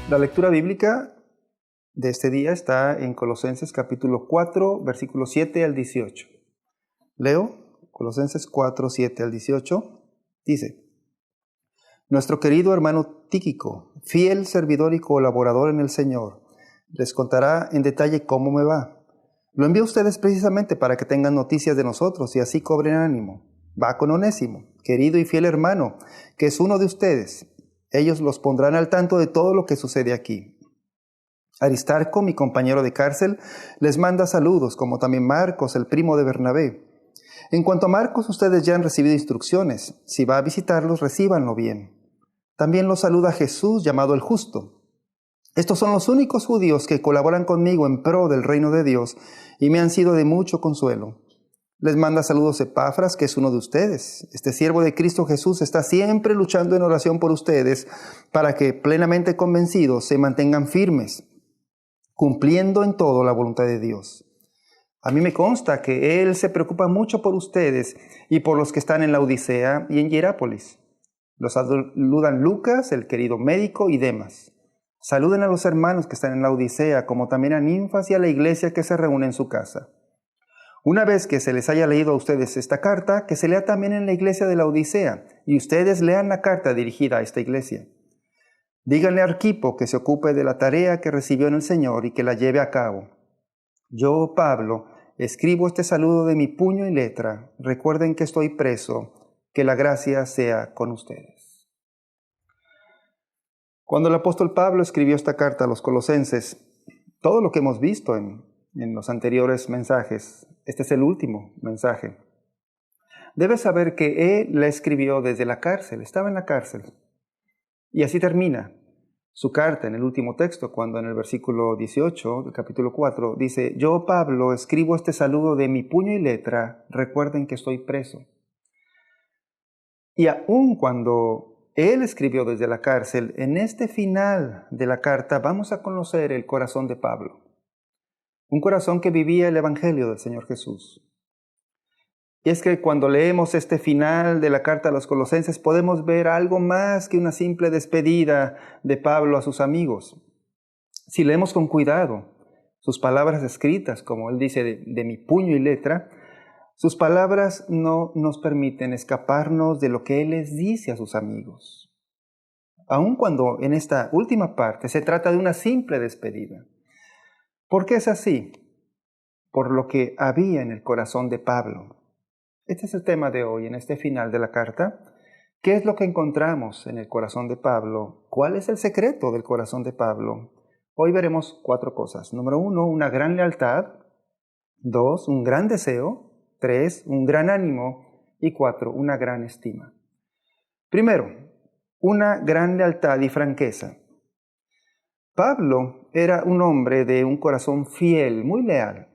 La lectura bíblica de este día está en Colosenses capítulo 4, versículos 7 al 18. Leo, Colosenses 4, 7 al 18, dice: Nuestro querido hermano Tíquico, fiel servidor y colaborador en el Señor, les contará en detalle cómo me va. Lo envío a ustedes precisamente para que tengan noticias de nosotros y así cobren ánimo. Va con Onésimo, querido y fiel hermano, que es uno de ustedes. Ellos los pondrán al tanto de todo lo que sucede aquí. Aristarco, mi compañero de cárcel, les manda saludos, como también Marcos, el primo de Bernabé. En cuanto a Marcos, ustedes ya han recibido instrucciones. Si va a visitarlos, recíbanlo bien. También los saluda Jesús, llamado el Justo. Estos son los únicos judíos que colaboran conmigo en pro del reino de Dios y me han sido de mucho consuelo. Les manda saludos Epafras, que es uno de ustedes. Este siervo de Cristo Jesús está siempre luchando en oración por ustedes para que, plenamente convencidos, se mantengan firmes, cumpliendo en todo la voluntad de Dios. A mí me consta que Él se preocupa mucho por ustedes y por los que están en la Odisea y en Hierápolis. Los saludan Lucas, el querido médico, y Demas. Saluden a los hermanos que están en la Odisea, como también a Ninfas y a la iglesia que se reúne en su casa. Una vez que se les haya leído a ustedes esta carta, que se lea también en la iglesia de la Odisea, y ustedes lean la carta dirigida a esta iglesia. Díganle a Arquipo que se ocupe de la tarea que recibió en el Señor y que la lleve a cabo. Yo, Pablo, escribo este saludo de mi puño y letra. Recuerden que estoy preso. Que la gracia sea con ustedes. Cuando el apóstol Pablo escribió esta carta a los colosenses, todo lo que hemos visto en los anteriores mensajes, este es el último mensaje. Debes saber que él la escribió desde la cárcel, estaba en la cárcel. Y así termina su carta en el último texto, cuando en el versículo 18 del capítulo 4 dice: Yo, Pablo, escribo este saludo de mi puño y letra, recuerden que estoy preso. Y aun cuando él escribió desde la cárcel, en este final de la carta vamos a conocer el corazón de Pablo. Un corazón que vivía el Evangelio del Señor Jesús. Y es que cuando leemos este final de la carta a los colosenses podemos ver algo más que una simple despedida de Pablo a sus amigos. Si leemos con cuidado sus palabras escritas, como él dice, de mi puño y letra, sus palabras no nos permiten escaparnos de lo que él les dice a sus amigos. Aun cuando en esta última parte se trata de una simple despedida. ¿Por qué es así? Por lo que había en el corazón de Pablo. Este es el tema de hoy, en este final de la carta. ¿Qué es lo que encontramos en el corazón de Pablo? ¿Cuál es el secreto del corazón de Pablo? Hoy veremos 4 cosas. Número 1, una gran lealtad. 2, un gran deseo. 3, un gran ánimo. Y 4, una gran estima. Primero, una gran lealtad y franqueza. Pablo era un hombre de un corazón fiel, muy leal.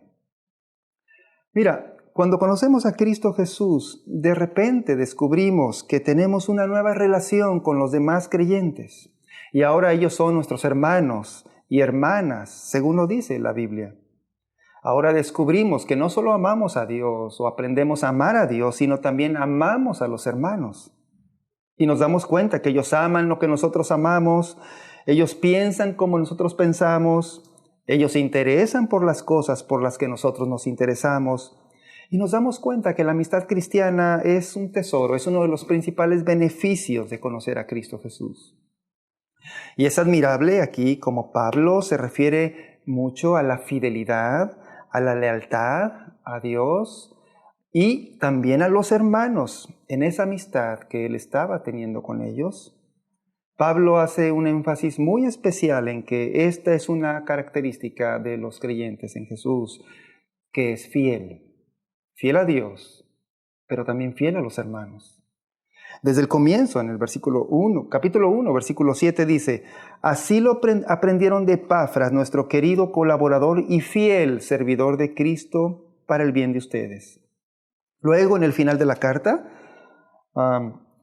Mira, cuando conocemos a Cristo Jesús, de repente descubrimos que tenemos una nueva relación con los demás creyentes. Y ahora ellos son nuestros hermanos y hermanas, según lo dice la Biblia. Ahora descubrimos que no solo amamos a Dios o aprendemos a amar a Dios, sino también amamos a los hermanos. Y nos damos cuenta que ellos aman lo que nosotros amamos, ellos piensan como nosotros pensamos, ellos se interesan por las cosas por las que nosotros nos interesamos. Y nos damos cuenta que la amistad cristiana es un tesoro, es uno de los principales beneficios de conocer a Cristo Jesús. Y es admirable aquí como Pablo se refiere mucho a la fidelidad, a la lealtad a Dios y también a los hermanos en esa amistad que él estaba teniendo con ellos. Pablo hace un énfasis muy especial en que esta es una característica de los creyentes en Jesús, que es fiel a Dios, pero también fiel a los hermanos. Desde el comienzo, en el capítulo 1, versículo 7 dice: Así lo aprendieron de Epafras, nuestro querido colaborador y fiel servidor de Cristo, para el bien de ustedes. Luego, en el final de la carta,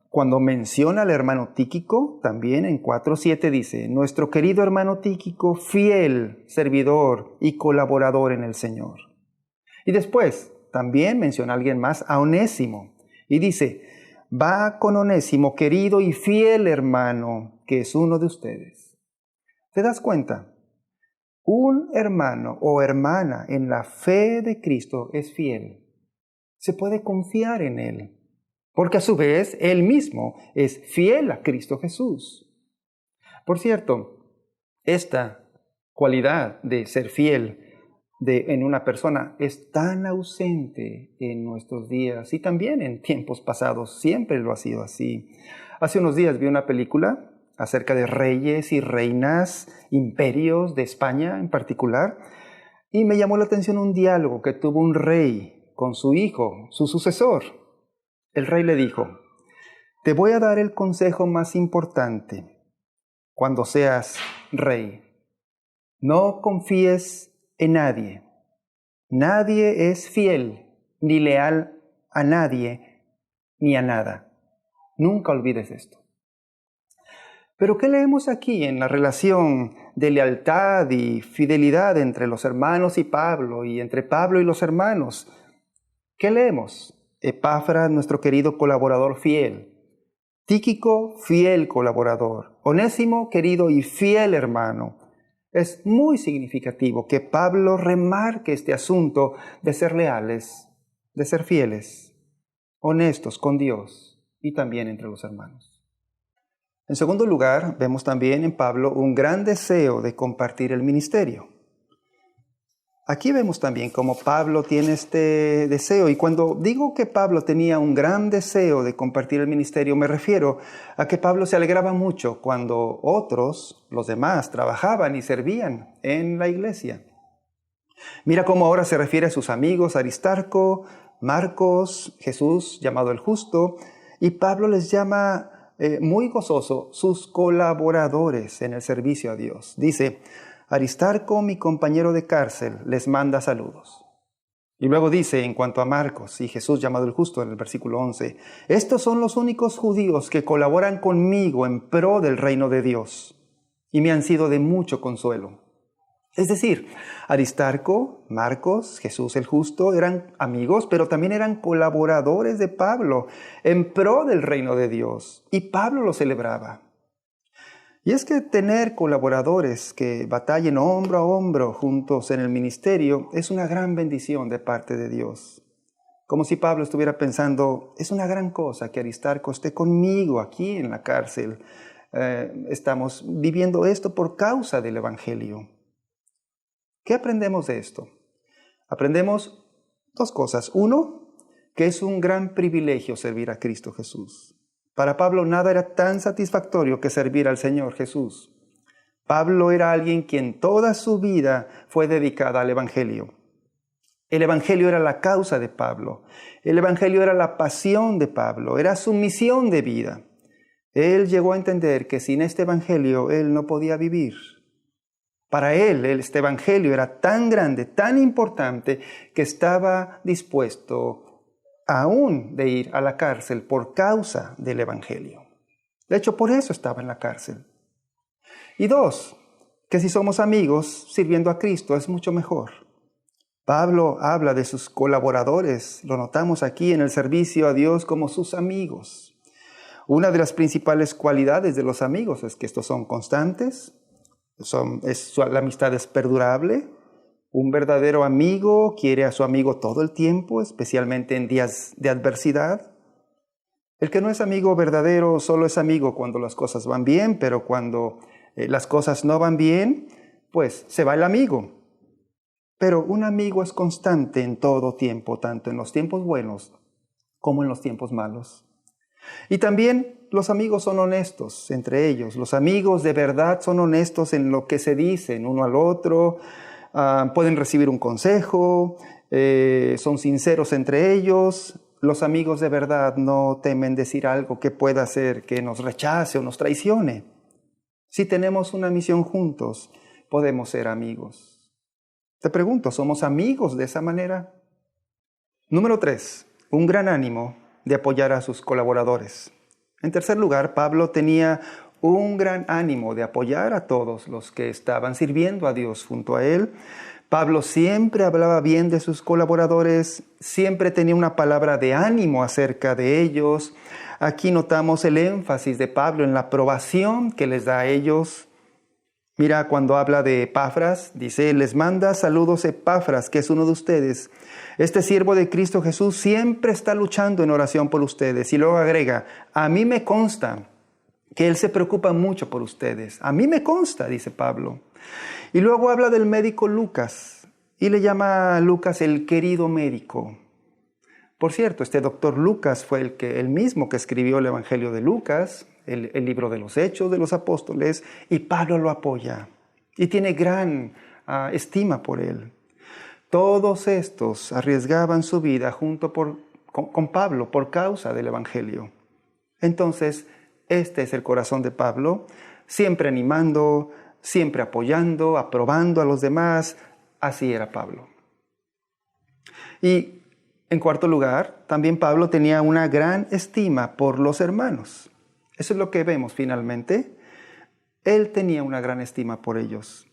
cuando menciona al hermano Tíquico, también en 4:7 dice: Nuestro querido hermano Tíquico, fiel servidor y colaborador en el Señor. Y después, también menciona a alguien más, a Onésimo, y dice: Va con Onésimo, querido y fiel hermano, que es uno de ustedes. ¿Te das cuenta? Un hermano o hermana en la fe de Cristo es fiel. Se puede confiar en él, porque a su vez él mismo es fiel a Cristo Jesús. Por cierto, esta cualidad de ser fiel en una persona es tan ausente en nuestros días y también en tiempos pasados. Siempre lo ha sido así. Hace unos días vi una película acerca de reyes y reinas, imperios de España en particular, y me llamó la atención un diálogo que tuvo un rey con su hijo, su sucesor. El rey le dijo: te voy a dar el consejo más importante cuando seas rey. No confíes en nadie. Nadie es fiel ni leal a nadie ni a nada. Nunca olvides esto. Pero ¿qué leemos aquí en la relación de lealtad y fidelidad entre los hermanos y Pablo y entre Pablo y los hermanos? ¿Qué leemos? Epafras, nuestro querido colaborador fiel. Tíquico, fiel colaborador. Onésimo, querido y fiel hermano. Es muy significativo que Pablo remarque este asunto de ser leales, de ser fieles, honestos con Dios y también entre los hermanos. En segundo lugar, vemos también en Pablo un gran deseo de compartir el ministerio. Aquí vemos también cómo Pablo tiene este deseo, y cuando digo que Pablo tenía un gran deseo de compartir el ministerio, me refiero a que Pablo se alegraba mucho cuando otros, los demás, trabajaban y servían en la iglesia. Mira cómo ahora se refiere a sus amigos Aristarco, Marcos, Jesús llamado el Justo, y Pablo les llama muy gozoso sus colaboradores en el servicio a Dios. Dice: Aristarco, mi compañero de cárcel, les manda saludos. Y luego dice en cuanto a Marcos y Jesús llamado el Justo en el versículo 11, estos son los únicos judíos que colaboran conmigo en pro del reino de Dios y me han sido de mucho consuelo. Es decir, Aristarco, Marcos, Jesús el Justo eran amigos, pero también eran colaboradores de Pablo en pro del reino de Dios. Y Pablo lo celebraba. Y es que tener colaboradores que batallen hombro a hombro juntos en el ministerio es una gran bendición de parte de Dios. Como si Pablo estuviera pensando, es una gran cosa que Aristarco esté conmigo aquí en la cárcel. Estamos viviendo esto por causa del Evangelio. ¿Qué aprendemos de esto? Aprendemos dos cosas. Uno, que es un gran privilegio servir a Cristo Jesús. Para Pablo nada era tan satisfactorio que servir al Señor Jesús. Pablo era alguien quien toda su vida fue dedicada al Evangelio. El Evangelio era la causa de Pablo. El Evangelio era la pasión de Pablo, era su misión de vida. Él llegó a entender que sin este Evangelio él no podía vivir. Para él, este Evangelio era tan grande, tan importante, que estaba dispuesto aún de ir a la cárcel por causa del Evangelio. De hecho, por eso estaba en la cárcel. Y dos, que si somos amigos sirviendo a Cristo es mucho mejor. Pablo habla de sus colaboradores, lo notamos aquí en el servicio a Dios como sus amigos. Una de las principales cualidades de los amigos es que estos son constantes, la amistad es perdurable. Un verdadero amigo quiere a su amigo todo el tiempo, especialmente en días de adversidad. El que no es amigo verdadero solo es amigo cuando las cosas van bien, pero cuando las cosas no van bien, pues se va el amigo. Pero un amigo es constante en todo tiempo, tanto en los tiempos buenos como en los tiempos malos. Y también los amigos son honestos entre ellos. Los amigos de verdad son honestos en lo que se dicen uno al otro. Pueden recibir un consejo, son sinceros entre ellos. Los amigos de verdad no temen decir algo que pueda hacer que nos rechace o nos traicione. Si tenemos una misión juntos, podemos ser amigos. Te pregunto, ¿somos amigos de esa manera? Número 3, un gran ánimo de apoyar a sus colaboradores. En tercer lugar, Pablo tenía un gran ánimo de apoyar a todos los que estaban sirviendo a Dios junto a él. Pablo siempre hablaba bien de sus colaboradores, siempre tenía una palabra de ánimo acerca de ellos. Aquí notamos el énfasis de Pablo en la aprobación que les da a ellos. Mira, cuando habla de Epafras, dice, les manda saludos Epafras, que es uno de ustedes. Este siervo de Cristo Jesús siempre está luchando en oración por ustedes. Y luego agrega, a mí me consta que él se preocupa mucho por ustedes. A mí me consta, dice Pablo. Y luego habla del médico Lucas y le llama a Lucas el querido médico. Por cierto, este doctor Lucas fue el mismo que escribió el Evangelio de Lucas, el libro de los Hechos de los Apóstoles, y Pablo lo apoya y tiene gran estima por él. Todos estos arriesgaban su vida junto con Pablo por causa del Evangelio. Entonces, este es el corazón de Pablo, siempre animando, siempre apoyando, aprobando a los demás. Así era Pablo. Y en cuarto lugar, también Pablo tenía una gran estima por los hermanos. Eso es lo que vemos finalmente. Él tenía una gran estima por ellos.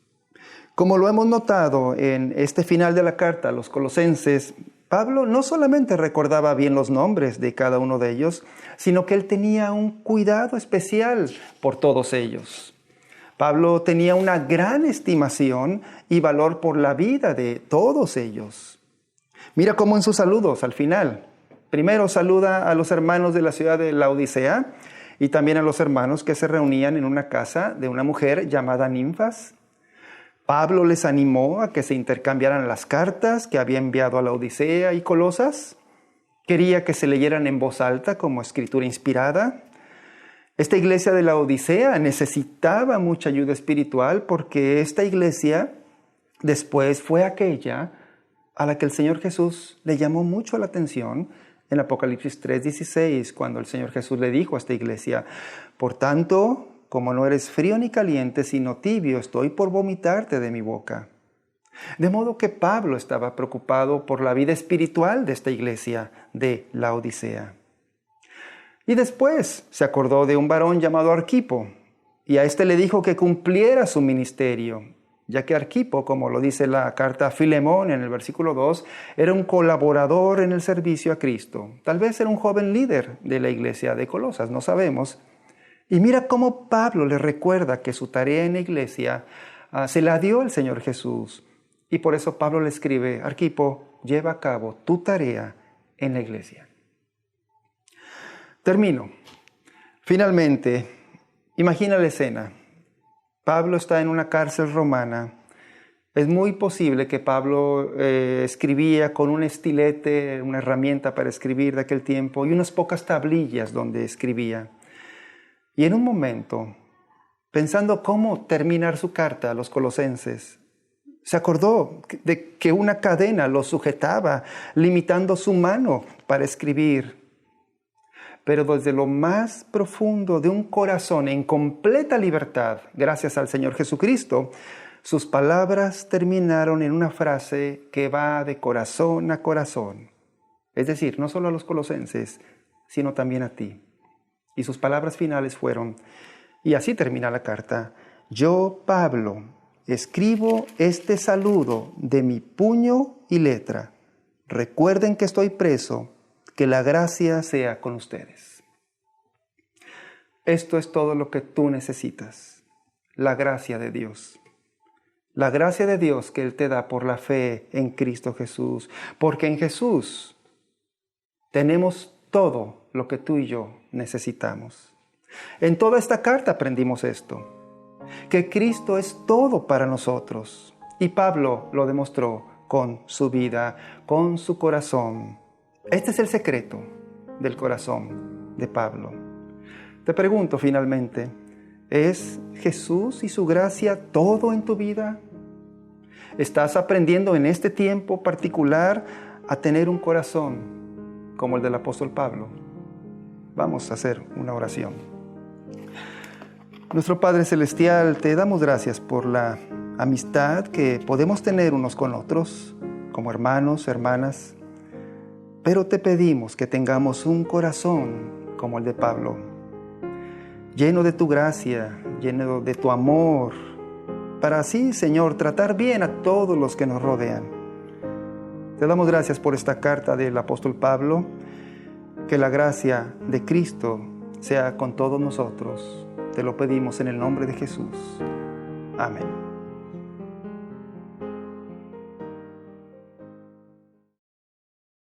Como lo hemos notado en este final de la carta a los Colosenses, Pablo no solamente recordaba bien los nombres de cada uno de ellos, sino que él tenía un cuidado especial por todos ellos. Pablo tenía una gran estimación y valor por la vida de todos ellos. Mira cómo en sus saludos al final. Primero saluda a los hermanos de la ciudad de Laodicea y también a los hermanos que se reunían en una casa de una mujer llamada Ninfas. Pablo les animó a que se intercambiaran las cartas que había enviado a Laodicea y Colosas. Quería que se leyeran en voz alta como escritura inspirada. Esta iglesia de Laodicea necesitaba mucha ayuda espiritual porque esta iglesia después fue aquella a la que el Señor Jesús le llamó mucho la atención en Apocalipsis 3:16, cuando el Señor Jesús le dijo a esta iglesia, por tanto, como no eres frío ni caliente, sino tibio, estoy por vomitarte de mi boca. De modo que Pablo estaba preocupado por la vida espiritual de esta iglesia de Laodicea. Y después se acordó de un varón llamado Arquipo, y a este le dijo que cumpliera su ministerio, ya que Arquipo, como lo dice la carta a Filemón en el versículo 2, era un colaborador en el servicio a Cristo. Tal vez era un joven líder de la iglesia de Colosas, no sabemos. Y mira cómo Pablo le recuerda que su tarea en la iglesia se la dio el Señor Jesús. Y por eso Pablo le escribe, Arquipo, lleva a cabo tu tarea en la iglesia. Termino. Finalmente, imagina la escena. Pablo está en una cárcel romana. Es muy posible que Pablo escribía con un estilete, una herramienta para escribir de aquel tiempo, y unas pocas tablillas donde escribía. Y en un momento, pensando cómo terminar su carta a los colosenses, se acordó de que una cadena lo sujetaba, limitando su mano para escribir. Pero desde lo más profundo de un corazón en completa libertad, gracias al Señor Jesucristo, sus palabras terminaron en una frase que va de corazón a corazón. Es decir, no solo a los colosenses, sino también a ti. Y sus palabras finales fueron, y así termina la carta, yo, Pablo, escribo este saludo de mi puño y letra. Recuerden que estoy preso. Que la gracia sea con ustedes. Esto es todo lo que tú necesitas. La gracia de Dios. La gracia de Dios que Él te da por la fe en Cristo Jesús. Porque en Jesús tenemos todo lo que tú y yo necesitamos. En toda esta carta aprendimos esto. Que Cristo es todo para nosotros. Y Pablo lo demostró con su vida, con su corazón. Este es el secreto del corazón de Pablo. Te pregunto finalmente, ¿es Jesús y su gracia todo en tu vida? ¿Estás aprendiendo en este tiempo particular a tener un corazón como el del apóstol Pablo? Vamos a hacer una oración. Nuestro Padre Celestial, te damos gracias por la amistad que podemos tener unos con otros, como hermanos, hermanas. Pero te pedimos que tengamos un corazón como el de Pablo, lleno de tu gracia, lleno de tu amor, para así, Señor, tratar bien a todos los que nos rodean. Te damos gracias por esta carta del apóstol Pablo, que la gracia de Cristo sea con todos nosotros. Te lo pedimos en el nombre de Jesús. Amén.